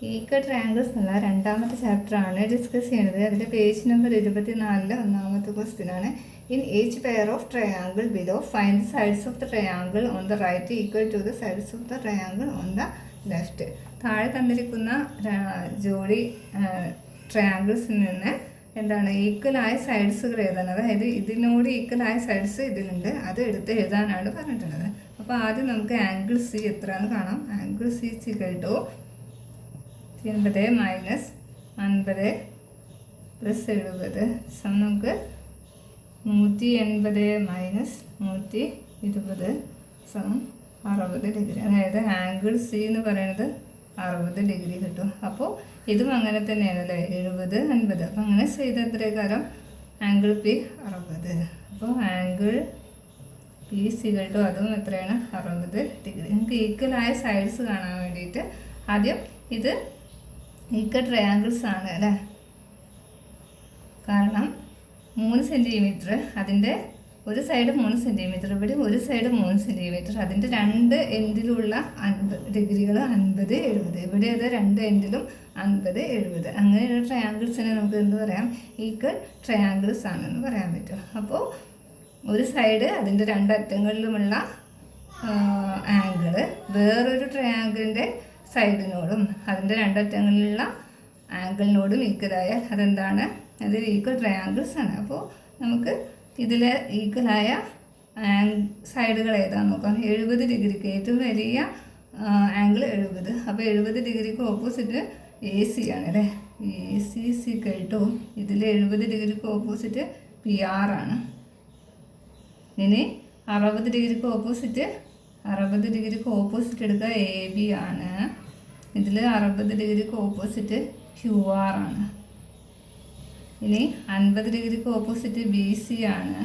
Equal triangles എന്നുള്ള രണ്ടാമത്തെ ചാപ്റ്ററാണ് ഡിസ്കസ് ചെയ്യുന്നത്. അതിൻ്റെ പേജ് നമ്പർ 24 ഒന്നാമത്തെ ക്വസ്റ്റ്യനാണ്. In each pair of triangle below find the sides of the triangle on the right equal to the sides of the triangle on the left. താഴെ തന്നിരിക്കുന്ന ജോഡി ട്രയാങ്കിൾസിൽ നിന്ന് എന്താണ് ഈക്വലായ സൈഡ്സുകൾ എഴുതാൻ, അതായത് ഇതിനോട് ഈക്വലായ സൈഡ്സ് ഇതിലുണ്ട്, അത് എടുത്ത് എഴുതാനാണ് പറഞ്ഞിട്ടുള്ളത്. അപ്പോൾ ആദ്യം നമുക്ക് ആംഗിൾ സി എത്രയാണെന്ന് കാണാം. Angle C equal to 80 minus 50 plus 70 സമം നമുക്ക് 180 മൈനസ് 120 സമം 60 ഡിഗ്രി. അതായത് ആംഗിൾ സി എന്ന് പറയുന്നത് 60 ഡിഗ്രി കിട്ടും. അപ്പോൾ ഇതും അങ്ങനെ തന്നെയാണ് അല്ലേ, 70 50. അപ്പോൾ അങ്ങനെ ചെയ്ത എത്രയും ആംഗിൾ പി 60. അപ്പോൾ ആംഗിൾ പി സികൾ ടു അതും എത്രയാണ് 60 ഡിഗ്രി. നമുക്ക് ഈക്വലായ സൈഡ്സ് കാണാൻ വേണ്ടിയിട്ട് ആദ്യം ഇത് ഈക്വൽ ട്രയാങ്കിൾസ് ആണ് അല്ലേ, കാരണം 3 സെൻറ്റിമീറ്റർ, അതിൻ്റെ ഒരു സൈഡ് 3 സെൻറ്റിമീറ്റർ, ഇവിടെ ഒരു സൈഡ് 3 സെൻറ്റിമീറ്റർ, അതിൻ്റെ രണ്ട് എൻഡിലുള്ള 50 ഡിഗ്രികൾ 50 70, ഇവിടെ അത് രണ്ട് എൻഡിലും 50 70. അങ്ങനെയുള്ള ട്രയാങ്കിൾസിനെ നമുക്ക് എന്ത് പറയാം, ഈക്വൽ ട്രയാങ്കിൾസ് ആണെന്ന് പറയാൻ പറ്റും. അപ്പോൾ ഒരു സൈഡ് അതിൻ്റെ രണ്ടറ്റങ്ങളിലുമുള്ള ആംഗിള് വേറൊരു ട്രയാങ്കിളിൻ്റെ സൈഡിനോടും അതിൻ്റെ രണ്ടറ്റങ്ങളിലുള്ള ആംഗിളിനോടും ഈക്വലായാൽ അതെന്താണ്, അത് ഈക്വൽ ട്രയാങ്കിൾസ് ആണ്. അപ്പോൾ നമുക്ക് ഇതിൽ ഈക്വലായ സൈഡുകൾ ഏതാണെന്ന് നോക്കാം. 70 ഡിഗ്രിക്ക് ഏറ്റവും വലിയ ആംഗിൾ 70. അപ്പോൾ 70 ഡിഗ്രിക്ക് ഓപ്പോസിറ്റ് എ സി ആണ് അല്ലേ. എ സി സിക്കൽ ടു ഇതിൽ 70 ഡിഗ്രിക്ക് ഓപ്പോസിറ്റ് പി ആർ ആണ്. ഇനി 60 ഡിഗ്രിക്ക് ഓപ്പോസിറ്റ് എടുക്കുക എ ബി ആണ്. ഇതിൽ 60 ഡിഗ്രിക്ക് ഓപ്പോസിറ്റ് ക്യു ആർ ആണ്. ഇനി 50 ഡിഗ്രിക്ക് ഓപ്പോസിറ്റ് ബി സി ആണ്.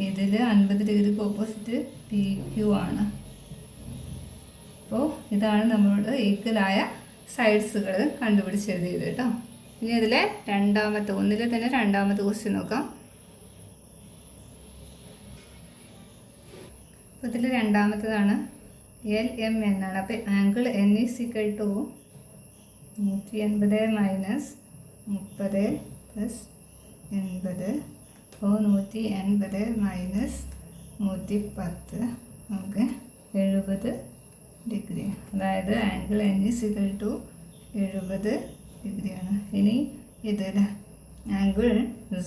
ഇതിൽ 50 ഡിഗ്രിക്ക് ഓപ്പോസിറ്റ് പി ക്യു ആണ്. അപ്പോൾ ഇതാണ് നമ്മളോട് ഈക്വലായ സൈഡ്സുകൾ കണ്ടുപിടിച്ചെഴുതിയത് കേട്ടോ. ഇനി അതിലെ ഒന്നിലെ തന്നെ രണ്ടാമത്തെ ക്വസ്റ്റ്യൻ നോക്കാം. അപ്പോൾ ഇതിൽ രണ്ടാമത്തേതാണ് എൽ എം എന്നാണ്. അപ്പോൾ angle N is equal to 180 minus 30 plus 80. അപ്പോൾ 180 മൈനസ് 110 നമുക്ക് 70 ഡിഗ്രി. അതായത് angle N is equal to 70 ഡിഗ്രിയാണ്. ഇനി ഇതിൽ angle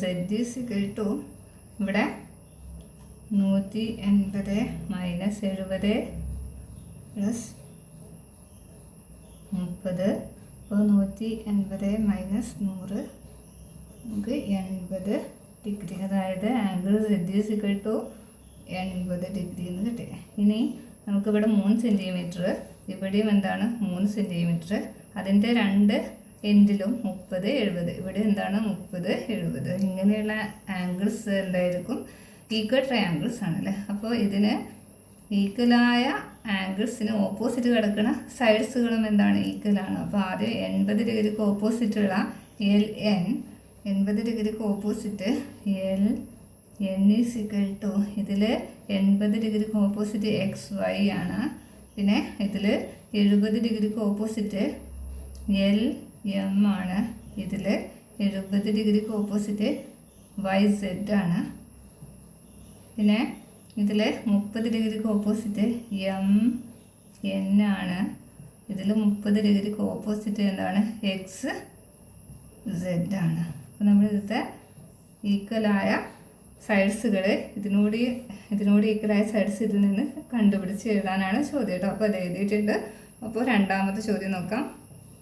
Z is equal to ഇവിടെ 180 മൈനസ് 70 പ്ലസ് 30. അപ്പോൾ 180 മൈനസ് 100 നമുക്ക് 80 ഡിഗ്രി. അതായത് angle Z is equal to 80 degree എന്ന് കിട്ടി. ഇനി നമുക്കിവിടെ 3 സെൻറ്റിമീറ്റർ, ഇവിടെയും എന്താണ് 3 സെൻറ്റിമീറ്റർ, അതിൻ്റെ രണ്ട് എൻഡിലും 30 70, ഇവിടെ എന്താണ് 30 70. ഇങ്ങനെയുള്ള ആംഗിൾസ് എന്തായിരിക്കും, ഈക്വൽ ട്രയാങ്കിൾസ് ആണല്ലേ. അപ്പോൾ ഇതിന് ഈക്വലായ ആംഗിൾസിന് ഓപ്പോസിറ്റ് കിടക്കുന്ന സൈഡ്സുകളും എന്താണ് ഈക്വലാണ്. അപ്പോൾ ആദ്യം 80 ഡിഗ്രിക്ക് ഓപ്പോസിറ്റുള്ള എൽ എൻ, 80 ഡിഗ്രിക്ക് opposite L N is equal to ഇതിൽ 80 ഡിഗ്രിക്ക് ഓപ്പോസിറ്റ് എക്സ് വൈ ആണ്. പിന്നെ ഇതിൽ 70 ഡിഗ്രിക്ക് ഓപ്പോസിറ്റ് എൽ എം ആണ്. ഇതിൽ 70 ഡിഗ്രിക്ക് ഓപ്പോസിറ്റ് വൈ സെഡ് ആണ്. പിന്നെ ഇതിൽ 30 ഡിഗ്രിക്ക് ഓപ്പോസിറ്റ് എം എൻ ആണ്. ഇതിൽ 30 ഡിഗ്രിക്ക് ഓപ്പോസിറ്റ് എന്താണ് എക്സ് സെഡ് ആണ്. അപ്പോൾ നമ്മൾ ഇവിടുത്തെ ഈക്വലായ സൈഡ്സുകൾ ഇതിനോട് ഈക്വലായ സൈഡ്സ് ഇതിൽ നിന്ന് കണ്ടുപിടിച്ച് എഴുതാനാണ് ചോദ്യം കേട്ടോ. അപ്പോൾ അത് എഴുതിയിട്ടുണ്ട്. അപ്പോൾ രണ്ടാമത്തെ ചോദ്യം നോക്കാം.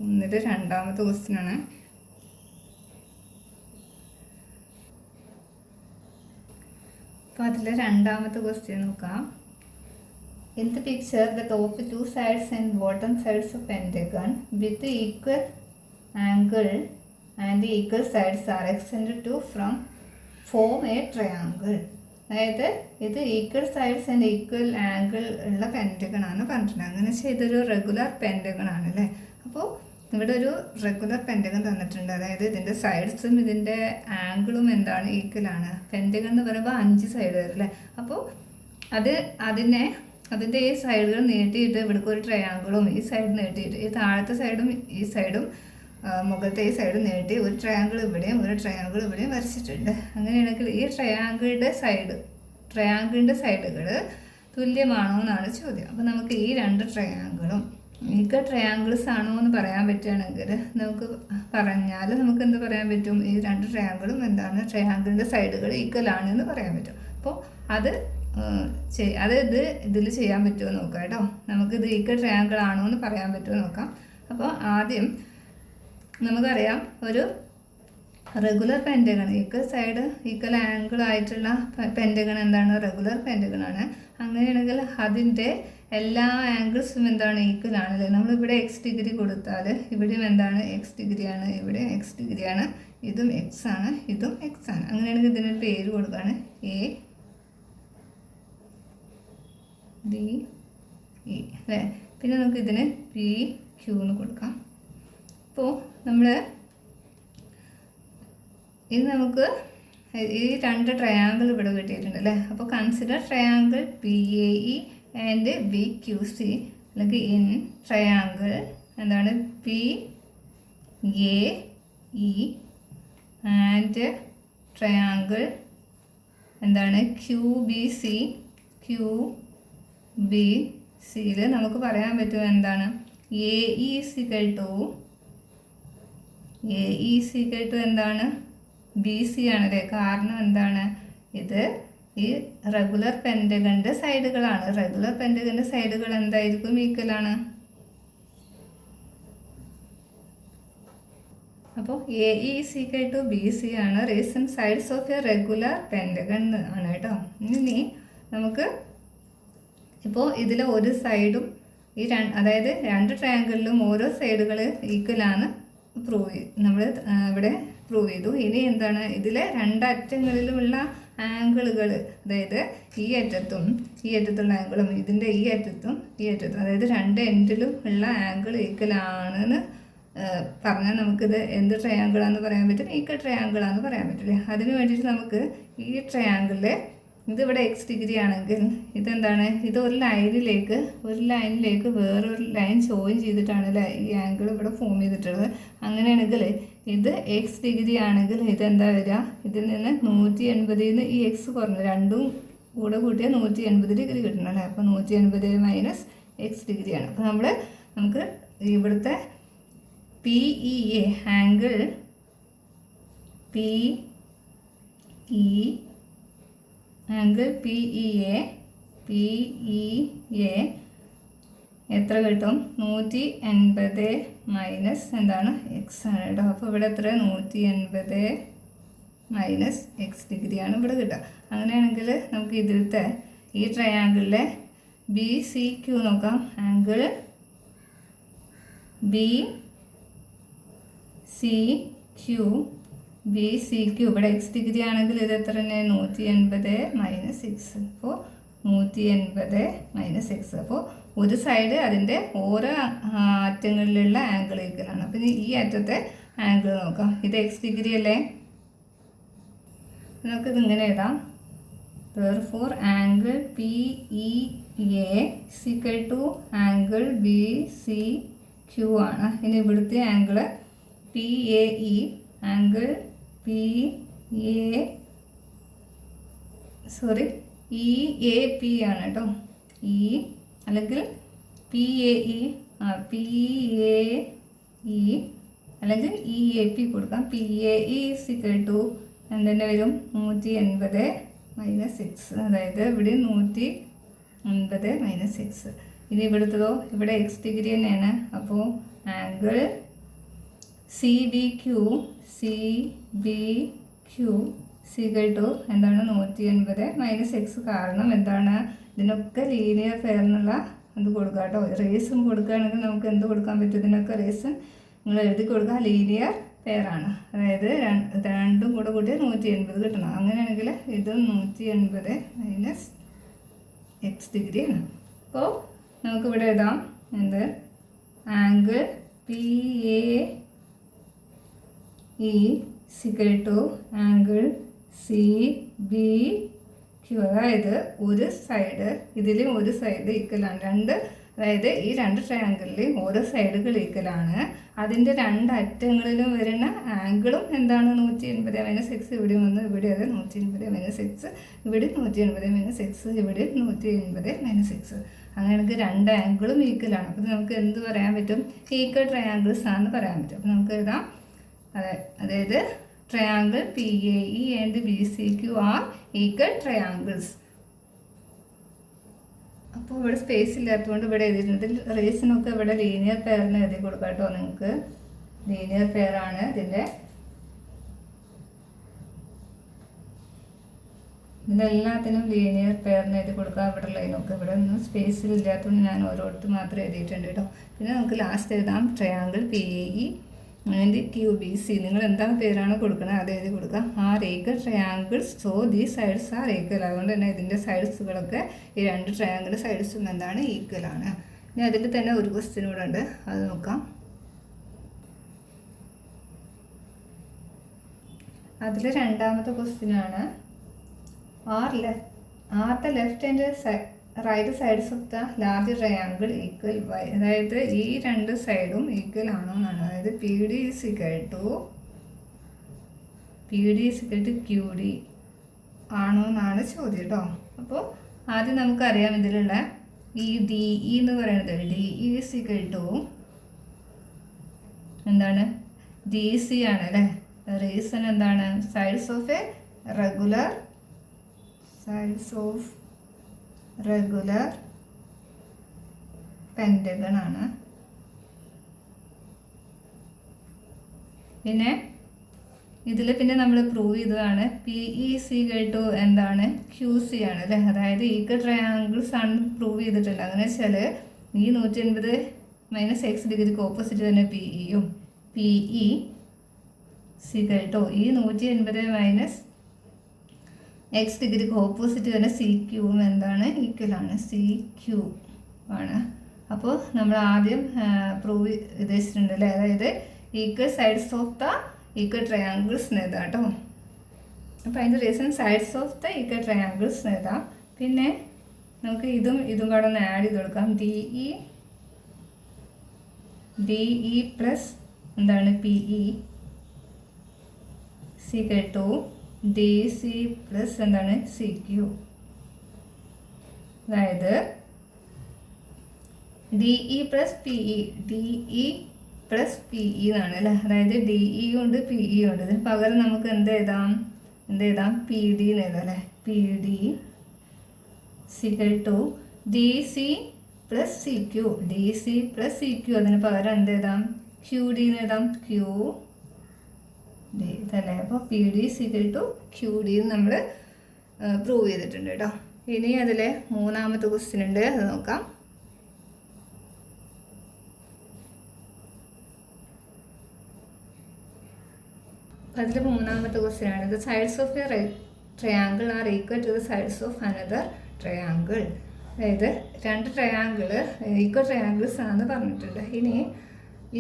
എന്നിട്ട് രണ്ടാമത്തെ ക്വസ്റ്റ്യനാണ്. അപ്പോൾ അതിൽ രണ്ടാമത്തെ ക്വസ്റ്റ്യൻ നോക്കാം. In the picture the top 2 sides and bottom sides of pentagon with equal angle and the equal sides are extended to form a triangle. അതായത് ഇത് equal sides and equal angle ഉള്ള പെൻറ്റഗൺ ആണ് പറഞ്ഞിട്ടുണ്ട്. അങ്ങനെ ചെയ്തൊരു regular pentagon ആണ് അല്ലേ. അപ്പോൾ ഇവിടെ ഒരു റെഗുലർ പെൻറ്റഗൺ തന്നിട്ടുണ്ട്. അതായത് ഇതിൻ്റെ സൈഡ്സും ഇതിൻ്റെ ആംഗിളും എന്താണ് ഈക്വലാണ്. പെൻറ്റഗൺ എന്ന് പറയുമ്പോൾ 5 സൈഡ് വരും അല്ലേ. അപ്പോൾ അതിനെ അതിൻ്റെ ഈ സൈഡുകൾ നീട്ടിയിട്ട് ഇവിടേക്ക് ഒരു ട്രയാങ്കിളും ഈ സൈഡ് നീട്ടിയിട്ട് ഈ താഴത്തെ സൈഡും ഈ സൈഡും മുഖത്തെ ഈ സൈഡ് നീട്ടി ഒരു ട്രയാങ്കിൾ ഇവിടെയും ഒരു ട്രയാങ്കിൾ ഇവിടെയും വരച്ചിട്ടുണ്ട്. അങ്ങനെയാണെങ്കിൽ ഈ ട്രയാങ്കിളിൻ്റെ സൈഡുകൾ തുല്യമാണോ എന്നാണ് ചോദ്യം. അപ്പോൾ നമുക്ക് ഈ രണ്ട് ട്രയാങ്കിളും ഈക്വൽ ട്രയാങ്കിൾസ് ആണോ എന്ന് പറയാൻ പറ്റുകയാണെങ്കിൽ നമുക്ക് നമുക്ക് എന്ത് പറയാൻ പറ്റും, ഈ രണ്ട് ട്രയാങ്കിളും എന്താണ്, ട്രയാങ്കിളിൻ്റെ സൈഡുകൾ ഈക്വൽ ആണെന്ന് പറയാൻ പറ്റും. അപ്പോൾ അത് ഇതിൽ ചെയ്യാൻ പറ്റുമോ നോക്കാം കേട്ടോ. നമുക്കിത് ഈക്വൽ ട്രയാങ്കിൾ ആണോ എന്ന് പറയാൻ പറ്റുമോ നോക്കാം. അപ്പോൾ ആദ്യം നമുക്കറിയാം ഒരു റെഗുലർ പെൻറ്റഗൺ, ഈക്വൽ ആംഗിൾ ആയിട്ടുള്ള പെൻറ്റഗൺ എന്താണ്, റെഗുലർ പെൻറ്റഗണാണ്. അങ്ങനെയാണെങ്കിൽ അതിൻ്റെ എല്ലാ ആംഗിൾസും എന്താണ്, ഈക്വൽ ആണല്ലേ. നമ്മളിവിടെ എക്സ് ഡിഗ്രി കൊടുത്താൽ ഇവിടെയും എന്താണ്, എക്സ് ഡിഗ്രിയാണ്, ഇവിടെ എക്സ് ഡിഗ്രിയാണ്, ഇതും എക്സ് ആണ്, ഇതും എക്സ് ആണ്. അങ്ങനെയാണെങ്കിൽ ഇതിനൊരു പേര് കൊടുക്കുകയാണ് എ ഡി ഇ അല്ലേ. പിന്നെ നമുക്ക് ഇതിന് പി ക്യൂ എന്ന് കൊടുക്കാം. അപ്പോൾ ഇത് നമുക്ക് ഈ രണ്ട് ട്രയാങ്കിൾ ഇവിടെ കിട്ടിയിട്ടുണ്ട് അല്ലേ. അപ്പോൾ consider triangle P A E and B Q C, അല്ലെങ്കിൽ ഇൻ ട്രയാങ്കിൾ എന്താണ് P A E and triangle എന്താണ് ക്യു ബി സിയിൽ നമുക്ക് പറയാൻ പറ്റും എന്താണ്, എ ഇ സിക്കൽ ടു എന്താണ്, ബി സി ആണല്ലേ. കാരണം എന്താണ്, ഇത് ഈ റെഗുലർ പെൻറ്റഗണിൻ്റെ സൈഡുകളാണ്. റെഗുലർ പെൻറ്റഗണിൻ്റെ സൈഡുകൾ എന്തായിരിക്കും, ഈക്വലാണ്. അപ്പോൾ A E equal to B C ആണ് reason sides of a regular pentagon ആണ് കേട്ടോ. ഇനി നമുക്ക് ഇപ്പോൾ ഇതിൽ ഒരു സൈഡും അതായത് രണ്ട് ട്രയാങ്കിളിലും ഓരോ സൈഡുകൾ ഈക്വലാണ് നമ്മൾ ഇവിടെ പ്രൂവ് ചെയ്തു. ഇനി എന്താണ്, ഇതിലെ രണ്ടറ്റങ്ങളിലുമുള്ള ആംഗിളുകൾ, അതായത് ഈ അറ്റത്തുള്ള ആംഗിളും ഇതിൻ്റെ ഈ അറ്റത്തും അതായത് രണ്ട് എൻഡിലും ഉള്ള ആംഗിൾ ഈക്വലാണെന്ന് പറഞ്ഞാൽ നമുക്കിത് എന്ത് ട്രയാങ്കിളാന്ന് പറയാൻ പറ്റും, ഈക്വൽ ട്രയാങ്കിളാന്ന് പറയാൻ പറ്റില്ലേ. അതിന് വേണ്ടിയിട്ട് നമുക്ക് ഈ ട്രയാങ്കിളിൽ ഇതിവിടെ എക്സ് ഡിഗ്രി ആണെങ്കിൽ ഇതെന്താണ്, ഇത് ഒരു ലൈനിലേക്ക് വേറൊരു ലൈൻ ജോയിൻ ചെയ്തിട്ടാണ് അല്ലേ ഈ ആംഗിൾ ഇവിടെ ഫോം ചെയ്തിട്ടുള്ളത്. അങ്ങനെയാണെങ്കിൽ ഇത് എക്സ് ഡിഗ്രി ആണെങ്കിൽ ഇതെന്താ വരിക, ഇതിൽ നിന്ന് 180 ഈ എക്സ് കുറഞ്ഞു, രണ്ടും കൂടെ കൂട്ടിയാൽ 180 ഡിഗ്രി കിട്ടണം അല്ലേ. അപ്പോൾ 180 മൈനസ് എക്സ് ഡിഗ്രിയാണ്. അപ്പോൾ നമുക്ക് ഇവിടുത്തെ P E A angle P E A എത്ര കിട്ടും, 180 മൈനസ് എന്താണ് എക്സ് ആണ് കേട്ടോ. അപ്പോൾ ഇവിടെ എത്ര, 180 മൈനസ് എക്സ് ഡിഗ്രിയാണ് ഇവിടെ കിട്ടുക. അങ്ങനെയാണെങ്കിൽ നമുക്ക് ഇതിലത്തെ ഈ ട്രയാങ്കിളിലെ ബി സി ക്യൂ നോക്കാം. ആംഗിൾ ബി സി ക്യൂ ഇവിടെ എക്സ് ഡിഗ്രി ആണെങ്കിൽ ഇത് എത്ര തന്നെ, 180 മൈനസ് എക്സ്. അപ്പോൾ 180 മൈനസ് എക്സ്. അപ്പോൾ ഒരു സൈഡ് അതിൻ്റെ ഓരോ അറ്റങ്ങളിലുള്ള ആംഗിൾ ഈക്വലാണ്. അപ്പം ഈ അറ്റത്തെ ആംഗിൾ നോക്കാം. ഇത് എക്സ് ഡിഗ്രി അല്ലേ, നമുക്കിത് ഇങ്ങനെ എഴുതാം. therefore angle P E A equal to angle B C Q ആണ്. ഇനി ഇവിടുത്തെ angle P A E angle E A P ആണ് കേട്ടോ. അല്ലെങ്കിൽ പി എ ഇ അല്ലെങ്കിൽ ഇ എ പി കൊടുക്കാം. P A E equal to എന്തെന്നെ വരും, 180 മൈനസ് എക്സ്. അതായത് ഇവിടെ 180 മൈനസ് എക്സ്. ഇനി ഇവിടുത്തതോ, ഇവിടെ എക്സ് ഡിഗ്രി തന്നെയാണ്. അപ്പോൾ angle C B Q equal to എന്താണ്, 180 മൈനസ് എക്സ്. കാരണം എന്താണ്, ഇതിനൊക്കെ ലീനിയർ പെയറിനുള്ള എന്ത് കൊടുക്കുക കേട്ടോ. റേസും കൊടുക്കുകയാണെങ്കിൽ നമുക്ക് എന്ത് കൊടുക്കാൻ പറ്റും, ഇതിനൊക്കെ റേസും നിങ്ങൾ എഴുതി കൊടുക്കുക, ലീനിയർ പെയറാണ്. അതായത് രണ്ടും കൂടെ കൂട്ടി 180 കിട്ടണം. അങ്ങനെയാണെങ്കിൽ ഇതും 180 മൈനസ് എക്സ് ഡിഗ്രിയാണ്. അപ്പോൾ നമുക്കിവിടെ എഴുതാം എന്ത്, angle P A E equal to angle C B Q, അതായത് ഒരു സൈഡ് ഇതിലും ഒരു സൈഡ് ഈക്വലാണ്. അതായത് ഈ രണ്ട് ട്രയാങ്കിളിലെയും ഓരോ സൈഡുകൾ ഈക്വലാണ്. അതിൻ്റെ രണ്ട് അറ്റങ്ങളിലും വരുന്ന ആംഗിളും എന്താണ് 180 - x. ഇവിടെ വന്ന് ഇവിടെ അത് 180 - x, ഇവിടെ 180 - x, ഇവിടെ 180 - x. അങ്ങനെയാണെങ്കിൽ രണ്ട് ആംഗിളും ഈക്വലാണ്. അപ്പോൾ നമുക്ക് എന്ത് പറയാൻ പറ്റും? ഈക്വൽ ട്രയാങ്കിൾസ് ആണെന്ന് പറയാൻ പറ്റും. അപ്പോൾ നമുക്ക് എഴുതാം, അതായത് triangle PAE and BCQ are equal triangles. അപ്പോൾ ഇവിടെ സ്പേസ് ഇല്ലാത്തതുകൊണ്ട് ഇവിടെ എഴുതിയിട്ടുണ്ട്. റീസണൊക്കെ ഇവിടെ ലീനിയർ പെയറിന് എഴുതി കൊടുക്കാം കേട്ടോ. നിങ്ങൾക്ക് ലീനിയർ പെയറാണ് ഇതിലെല്ലാത്തിനും ലീനിയർ പെയറിന് എഴുതി കൊടുക്കുക. ഇവിടെ ലൈനൊക്കെ ഇവിടെ ഒന്നും സ്പേസിൽ ഇല്ലാത്തതുകൊണ്ട് ഞാൻ ഓരോരുത്തർ മാത്രം എഴുതിയിട്ടുണ്ട് കേട്ടോ. പിന്നെ നമുക്ക് ലാസ്റ്റ് എഴുതാം ട്രയാങ്കിൾ PAE ആൻഡ് QBC. നിങ്ങൾ എന്താണ് പേരാണ് കൊടുക്കുന്നത് അത് എഴുതി കൊടുക്കുക. ആർ ഈക്വൽ ട്രയാങ്കിൾസ്, സോ ദീ സൈഡ്സ് ആർ ഈക്വൽ. അതുകൊണ്ട് തന്നെ ഇതിൻ്റെ സൈഡ്സുകളൊക്കെ ഈ രണ്ട് ട്രയാങ്കിൾ സൈഡ്സും എന്താണ്? ഈക്വലാണ്. ഇനി അതിൽ തന്നെ ഒരു ക്വസ്റ്റ്യൻ കൂടെ ഉണ്ട്, അത് നോക്കാം. അതിൽ രണ്ടാമത്തെ ക്വസ്റ്റ്യനാണ് are the left and right sides of the large triangle equal by. അതായത് ഈ രണ്ട് സൈഡും ഈക്വൽ ആണോ എന്നാണ്. അതായത് PD = QD ആണോ എന്നാണ് ചോദ്യം കേട്ടോ. അപ്പോൾ ആദ്യം നമുക്കറിയാം ഇതിലുള്ള ഈ DE എന്ന് പറയുന്നത് DE എന്താണ്? DC ആണ് അല്ലേ. റീസൺ എന്താണ്? സൈഡ്സ് ഓഫ് റെഗുലർ പെൻറ്റഗൺ ആണ്. പിന്നെ ഇതിൽ പിന്നെ നമ്മൾ പ്രൂവ് ചെയ്തതാണ് PE = എന്താണ്? QC ആണ് അല്ലേ. അതായത് ഈക്വൽ ട്രയാങ്കിൾസ് ആണ് പ്രൂവ് ചെയ്തിട്ടുണ്ട്. അങ്ങനെ വെച്ചാൽ ഈ 180 - x ഡിഗ്രിക്ക് ഓപ്പോസിറ്റ് തന്നെ PEയും PE = ഈ 180 - x ഡിഗ്രിക്ക് ഓപ്പോസിറ്റ് തന്നെ CQവും എന്താണ്? ഈക്വലാണ്. CQ ആണ്. അപ്പോൾ നമ്മൾ ആദ്യം പ്രൂവ് ചെയ്തിട്ടുണ്ട് അല്ലേ. അതായത് equal sides of the equal triangles എഴുതാം കേട്ടോ. അപ്പോൾ അതിൻ്റെ reason sides of the equal triangles എഴുതാം. പിന്നെ നമുക്ക് ഇതും കൂടെ ഒന്ന് ആഡ് ചെയ്ത് കൊടുക്കാം. DE പ്ലസ് എന്താണ്? PE = DC പ്ലസ് എന്താണ്? CQ. അതായത് DE പ്ലസ് PE എന്നാണ് അല്ലേ. അതായത് DE ഉണ്ട് PE ഉണ്ട്. ഇതിന് പകരം നമുക്ക് എന്ത് എഴുതാം? PD എന്ന് എഴുതാം അല്ലേ. PD = DC plus CQ. അതിന് പകരം എന്ത് എഴുതാം? QD എന്ന് എഴുതാം. ഇതല്ലേ. അപ്പോൾ PD = QD നമ്മൾ പ്രൂവ് ചെയ്തിട്ടുണ്ട് കേട്ടോ. ഇനി അതിൽ മൂന്നാമത്തെ ക്വസ്റ്റ്യൻ ഉണ്ട്, അത് നോക്കാം. അതിൽ മൂന്നാമത്തെ ക്വസ്റ്റ്യൻ ആണ് the sides of a triangle are equal to the sides of another triangle. അതായത് രണ്ട് ട്രയാങ്കിൾ ഈക്വൽ ട്രയാങ്കിൾസ് ആണെന്ന് പറഞ്ഞിട്ടുണ്ട്. ഇനി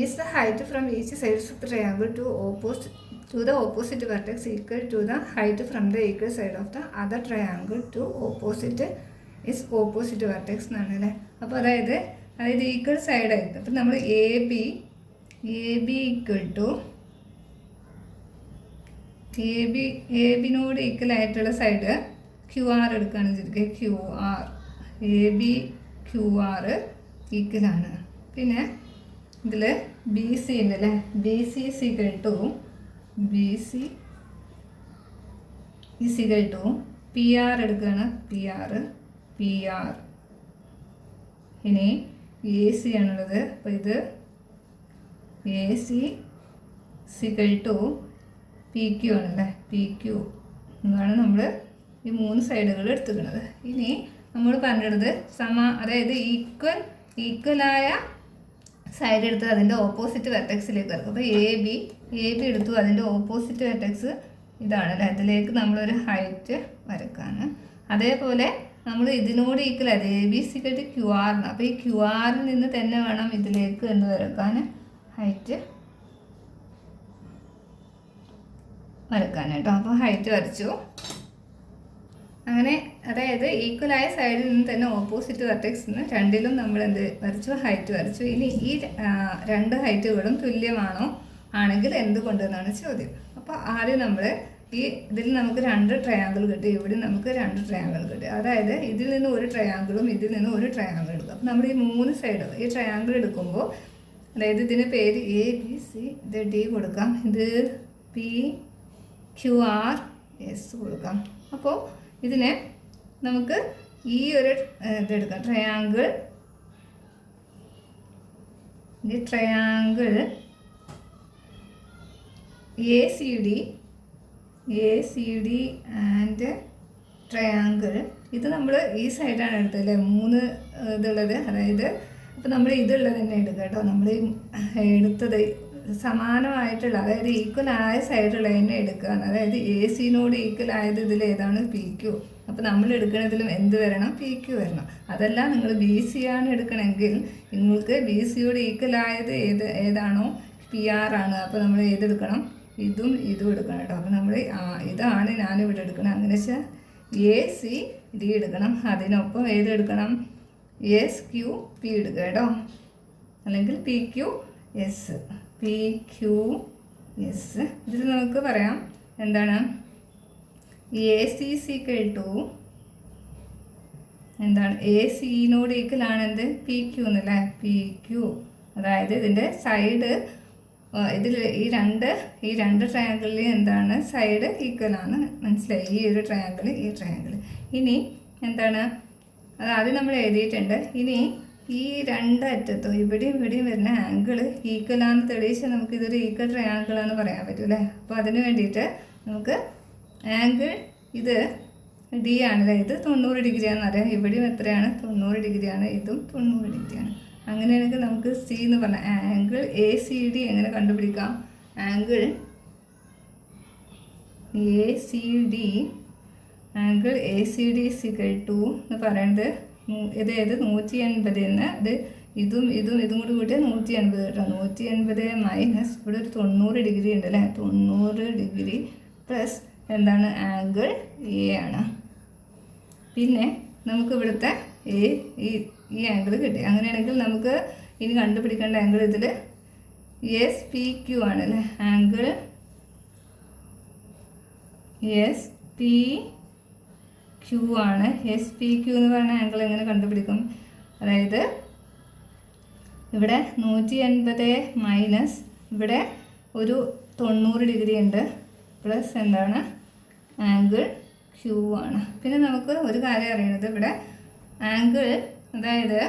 is the height from each sides of the triangle to the opposite vertex equal to the height from the equal side of the other triangle to opposite vertex എന്നാണ് അല്ലേ. അപ്പോൾ അതായത് equal സൈഡായിട്ട് അപ്പം നമ്മൾ AB ABനോട് ഈക്വൽ ആയിട്ടുള്ള side QR എടുക്കുകയാണെന്ന് വെച്ചിരിക്കുക. QR ഈക്വലാണ്. പിന്നെ ഇതിൽ BC ഉണ്ട് അല്ലേ. BC PR എടുക്കുകയാണ്. PR. ഇനി AC ആണുള്ളത്. അപ്പോൾ ഇത് AC = PQ ആണല്ലേ. PQ എന്നാണ് നമ്മൾ ഈ മൂന്ന് സൈഡുകൾ എടുത്തിരിക്കുന്നത്. ഇനി നമ്മൾ പറഞ്ഞിരുന്നത് അതായത് ഈക്വലായ സൈഡ് എടുത്ത് അതിൻ്റെ ഓപ്പോസിറ്റ് വെർട്ടെക്സിലേക്ക് ഇറക്കും. അപ്പോൾ AB എടുത്തു, അതിൻ്റെ ഓപ്പോസിറ്റ് വെർട്ടെക്സ് ഇതാണല്ലേ. അതിലേക്ക് നമ്മളൊരു ഹൈറ്റ് വരക്കാൻ. അതേപോലെ നമ്മൾ ഇതിനോട് ഈക്വൽ അത് AB = QR. അപ്പോൾ ഈ QR നിന്ന് തന്നെ വേണം ഇതിലേക്ക് എന്ന് വരക്കാൻ, ഹൈറ്റ് വരക്കാൻ കേട്ടോ. അപ്പോൾ ഹൈറ്റ് വരച്ചു. അങ്ങനെ അതായത് ഈക്വലായ സൈഡിൽ നിന്ന് തന്നെ ഓപ്പോസിറ്റ് വെർട്ടെക്സിന് രണ്ടിലും നമ്മൾ എന്ത് വരച്ചു, ഹൈറ്റ് വരച്ചു. ഇനി ഈ രണ്ട് ഹൈറ്റുകളും തുല്യമാണോ ആണെങ്കിൽ എന്തുകൊണ്ടെന്നാണ് ചോദ്യം. അപ്പോൾ ആദ്യം നമ്മൾ ഇതിൽ നമുക്ക് രണ്ട് ട്രയാങ്കിൾ കിട്ടി, ഇവിടെ നമുക്ക് രണ്ട് ട്രയാങ്കിൾ കിട്ടി. അതായത് ഇതിൽ നിന്ന് ഒരു ട്രയാങ്കിളും ഇതിൽ നിന്ന് ഒരു ട്രയാങ്കിൾ എടുക്കും. അപ്പോൾ നമ്മൾ ഈ മൂന്ന് സൈഡ് ഈ ട്രയാങ്കിൾ എടുക്കുമ്പോൾ അതായത് ഇതിന് പേര് എ ബി സി, ഇത് ഡി കൊടുക്കാം, ഇത് പി ക്യു ആർ എസ് കൊടുക്കാം. അപ്പോൾ ഇതിനെ നമുക്ക് ഈ ഒരു ഇതെടുക്കാം, ട്രയാങ്കിൾ. ഈ triangle A C D and triangle. ഇത് നമ്മൾ ഈ സൈഡാണ് എടുത്തത്, മൂന്ന് ഇതുള്ളത്. അതായത് അപ്പോൾ നമ്മൾ ഇതുള്ളത് തന്നെ എടുക്കുക കേട്ടോ. നമ്മൾ എടുത്തത് സമാനമായിട്ടുള്ള, അതായത് ഈക്വൽ ആയ സൈഡുള്ള തന്നെ എടുക്കുകയാണ്. അതായത് എ സിനോട് ഈക്വൽ ആയത് ഇതിൽ ഏതാണ്? P Q. അപ്പോൾ നമ്മൾ എടുക്കുന്നതിലും എന്ത് വരണം? പി ക്യു വരണം. അതല്ല നിങ്ങൾ ബി സി ആണ് എടുക്കണമെങ്കിൽ നിങ്ങൾക്ക് ബി സിയോട് ഈക്വൽ ആയത് ഏതാണോ? പി ആർ ആണ്. അപ്പോൾ നമ്മൾ ഏതെടുക്കണം? ഇതും എടുക്കണം കേട്ടോ. അപ്പോൾ നമ്മൾ ഇതാണ് ഞാനിവിടെ എടുക്കണം. അങ്ങനെ വെച്ചാൽ എ സി ഡി എടുക്കണം. അതിനൊപ്പം ഏതെടുക്കണം? എസ് ക്യു പി എടുക്കുക കേട്ടോ, അല്ലെങ്കിൽ P Q S. P Q S. ഇതിൽ നമുക്ക് പറയാം എന്താണ്? എ സി സിക്കൽ ടു എന്താണ്? എ സിനോട് ഈക്വലാണ് എന്ത്? പി ക്യു എന്നല്ലേ? P Q. അതായത് ഇതിൻ്റെ സൈഡ് ഇതിൽ ഈ രണ്ട് ട്രയാങ്കിളിൽ എന്താണ്? സൈഡ് ഈക്വലാണ്. മനസ്സിലായി? ഈ ഒരു ട്രയാങ്കിൾ, ഈ ട്രയാങ്കിൾ. ഇനി എന്താണ്? അത് ആദ്യം നമ്മൾ എഴുതിയിട്ടുണ്ട്. ഇനി ഈ രണ്ടറ്റത്തും ഇവിടെയും വരുന്ന ആംഗിൾ ഈക്വലാണെന്ന് തെളിയിച്ചാൽ നമുക്ക് ഇതൊരു ഈക്വൽ ട്രയാങ്കിളാണെന്ന് പറയാൻ പറ്റും അല്ലേ? അപ്പോൾ അതിന് വേണ്ടിയിട്ട് നമുക്ക് ആംഗിൾ ഇത് ഡി ആണല്ലേ, ഇത് 90 ഡിഗ്രിയാണെന്ന് അറിയാം. ഇവിടെയും എത്രയാണ്? 90 ഡിഗ്രിയാണ്. ഇതും 90 ഡിഗ്രിയാണ്. അങ്ങനെയാണെങ്കിൽ നമുക്ക് സി എന്ന് പറഞ്ഞ ആംഗിൾ എ സി ഡി എങ്ങനെ കണ്ടുപിടിക്കാം? Angle A C D equal to എന്ന് പറയുന്നത് ഇത് 180 എന്ന്, ഇതും കൂടി കൂട്ടിയാൽ 180 കേട്ടോ. 180 മൈനസ് ഇവിടെ ഒരു 90 ഡിഗ്രി ഉണ്ട് അല്ലേ? 90 ഡിഗ്രി പ്ലസ് എന്താണ്? ആംഗിൾ എ ആണ്. പിന്നെ നമുക്ക് ഇവിടുത്തെ ഈ ആംഗിൾ കിട്ടി. അങ്ങനെയാണെങ്കിൽ നമുക്ക് ഇനി കണ്ടുപിടിക്കേണ്ട ആംഗിൾ ഇതിൽ എസ് പി ക്യു ആണല്ലേ? ആംഗിൾ എസ് പി ക്യു ആണ്. എസ് പി ക്യു എന്ന് പറയുന്ന ആംഗിൾ എങ്ങനെ കണ്ടുപിടിക്കും? അതായത് ഇവിടെ 180 മൈനസ് ഇവിടെ ഒരു 90 ഡിഗ്രി ഉണ്ട് പ്ലസ് എന്താണ്? ആംഗിൾ ക്യൂ ആണ്. പിന്നെ നമുക്ക് ഒരു കാര്യം അറിയണത്, ഇവിടെ ആംഗിൾ അതായത്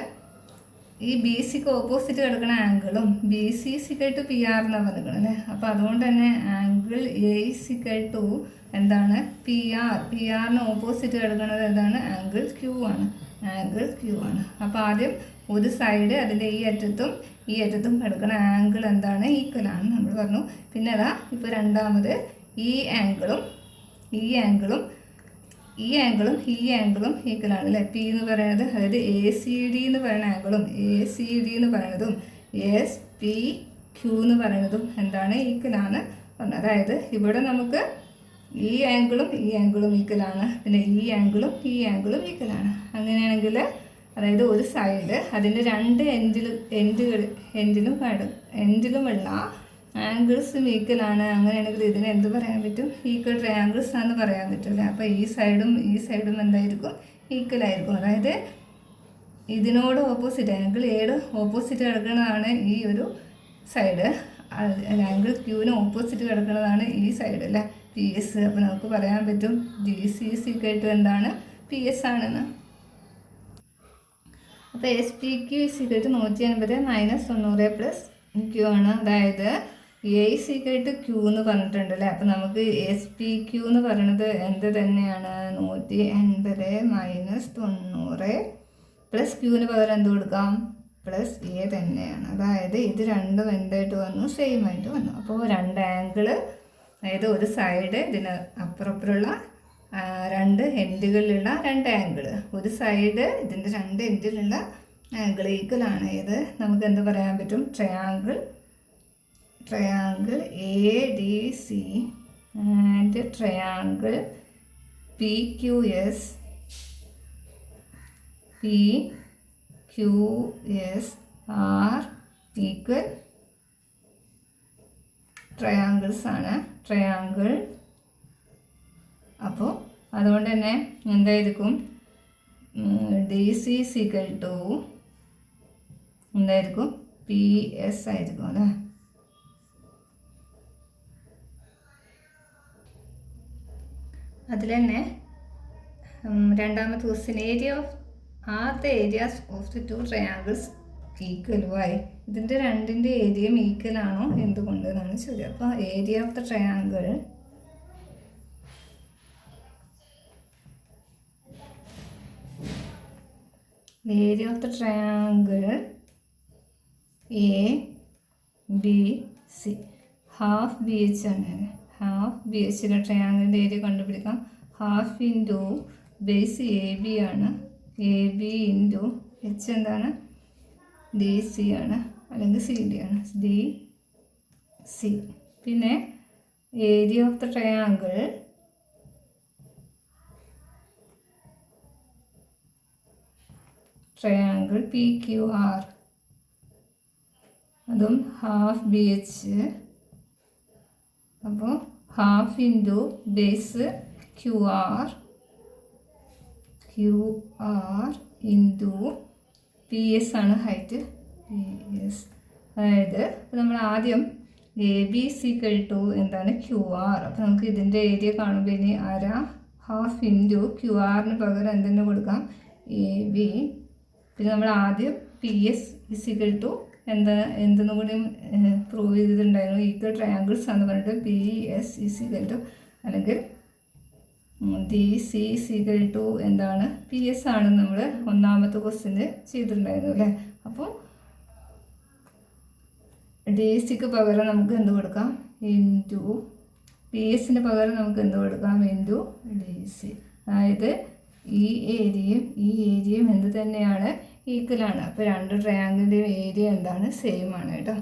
ഈ ബി സിക്ക് ഓപ്പോസിറ്റ് കിടക്കുന്ന ആംഗിളും B C equal to P R എന്നാണ് പറഞ്ഞിരിക്കണം അല്ലേ? അപ്പോൾ അതുകൊണ്ട് തന്നെ ആംഗിൾ എ സിക്കൽ ടു എന്താണ്? പി ആറിന് ഓപ്പോസിറ്റ് കിടക്കുന്നത് എന്താണ്? ആംഗിൾ ക്യൂ ആണ്. അപ്പോൾ ആദ്യം ഒരു സൈഡ് അതിൻ്റെ ഈ അറ്റത്തും കിടക്കുന്ന ആംഗിൾ എന്താണ്? ഈക്വലാണ് നമ്മൾ പറഞ്ഞു. പിന്നെ അതാ ഇപ്പോൾ രണ്ടാമത് ഈ ആംഗിളും ഈക്വലാണ് അല്ലേ? പി എന്ന് പറയുന്നത്, അതായത് എ സി ഡി എന്ന് പറയുന്ന ആംഗിളും എസ് പി ക്യൂ എന്ന് പറയുന്നതും എന്താണ്? ഈക്വലാണ് പറഞ്ഞത്. അതായത് ഇവിടെ നമുക്ക് ഈ ആംഗിളും ഈക്വലാണ്, പിന്നെ ഈ ആംഗിളും ഈക്വലാണ്. അങ്ങനെയാണെങ്കിൽ അതായത് ഒരു സൈഡ് അതിൻ്റെ രണ്ട് എൻഡിലുമുള്ള ആംഗിൾസും ഈക്വലാണ്. അങ്ങനെയാണെങ്കിൽ ഇതിന് എന്ത് പറയാൻ പറ്റും? ഈക്വൽ ട്രയാങ്കിൾസ് ആണെന്ന് പറയാൻ പറ്റില്ലേ? അപ്പോൾ ഈ സൈഡും എന്തായിരിക്കും? ഈക്വലായിരിക്കും. അതായത് ഇതിനോട് ഓപ്പോസിറ്റ്, ആംഗിൾ എയുടെ ഓപ്പോസിറ്റ് കിടക്കുന്നതാണ് ഈ ഒരു സൈഡ്, ആംഗിൾ ക്യൂവിന് ഓപ്പോസിറ്റ് കിടക്കുന്നതാണ് ഈ സൈഡ് അല്ലേ? P S. അപ്പോൾ നമുക്ക് പറയാൻ പറ്റും ജി സി സിക്കൽ ടു എന്താണ്? പി എസ് ആണെന്ന്. അപ്പോൾ S P Q equal to 180 minus 90 plus Q ആണ്. അതായത് എ സിക്കൽ ടു ക്യൂ എന്ന് പറഞ്ഞിട്ടുണ്ടല്ലേ? അപ്പോൾ നമുക്ക് എസ് പി ക്യൂ എന്ന് പറയുന്നത് എന്ത് തന്നെയാണ്? 180 മൈനസ് 90 പ്ലസ് ക്യൂവിന് പകരം എന്ത് കൊടുക്കാം? പ്ലസ് എ തന്നെയാണ്. അതായത് ഇത് രണ്ടും എന്തായിട്ട് വന്നു? സെയിം ആയിട്ട് വന്നു. അപ്പോൾ രണ്ട് ആംഗിള്, അതായത് ഒരു സൈഡ് ഇതിന് അപ്പുറപ്പുറമുള്ള രണ്ട് എൻഡുകളിലുള്ള രണ്ട് ആംഗിള്, ഒരു സൈഡ് ഇതിൻ്റെ രണ്ട് എൻഡിലുള്ള ആംഗിൾ ഈക്വലാണ്. ഇത് നമുക്ക് എന്ത് പറയാൻ പറ്റും? Triangle A D C and triangle PQS are equal triangles ആണ്, ട്രയാങ്കിൾ. അപ്പോൾ അതുകൊണ്ട് തന്നെ എന്തായിരിക്കും, DC = എന്തായിരിക്കും, PS ആയിരിക്കും അല്ലേ. അതിൽ തന്നെ രണ്ടാമത്തെ question, are the areas of the 2 triangles equal? Why? ഇതിൻ്റെ രണ്ടിൻ്റെ ഏരിയയും ഈക്വൽ ആണോ, എന്തുകൊണ്ട് എന്നാണ് ചോദ്യം. അപ്പോൾ area of the triangle ABC half BH ആണ്. ഹാഫ് BHയുടെ ട്രയാങ്കിളിൻ്റെ ഏരിയ കണ്ടുപിടിക്കാം. ഹാഫ് ഇൻറ്റു ബേസ് AB ആണ്. AB ഇൻറ്റു H എന്താണ്, DC ആണ്, അല്ലെങ്കിൽ CD ആണ്, DC. പിന്നെ area of the triangle PQR, അതും ഹാഫ് BH. അപ്പോൾ half into base QR into PS ആണ് ഹൈറ്റ്, PS. അതായത് നമ്മൾ ആദ്യം ABC = എന്താണ്, QR. അപ്പോൾ നമുക്ക് ഇതിൻ്റെ ഏരിയ കാണുമ്പോൾ ഇനി ഹാഫ് ഇൻറ്റു QR പകരം എന്തെന്ന് കൊടുക്കാം, AB. പിന്നെ നമ്മൾ ആദ്യം PS = എന്തെന്നും കൂടി പ്രൂവ് ചെയ്തിട്ടുണ്ടായിരുന്നു, ഈക്വൽ ട്രയാങ്കിൾസ് ആണെന്ന് പറഞ്ഞിട്ട്. PS = അല്ലെങ്കിൽ DC = എന്താണ്, PS ആണ് നമ്മൾ ഒന്നാമത്തെ ക്വസ്റ്റ്യന് ചെയ്തിട്ടുണ്ടായിരുന്നു അല്ലേ. അപ്പോൾ DCക്ക് പകരം നമുക്ക് എന്ത് കൊടുക്കാം, ഇൻറ്റു PSന് പകരം നമുക്ക് എന്ത് കൊടുക്കാം, ഇൻറ്റു DC. അതായത് ഈ ഏരിയയും എന്ത് തന്നെയാണ്, ഈക്വലാണ്. അപ്പോൾ രണ്ട് ട്രയാങ്കിളിൻ്റെയും ഏരിയ എന്താണ്, സെയിം ആണ് കേട്ടോ.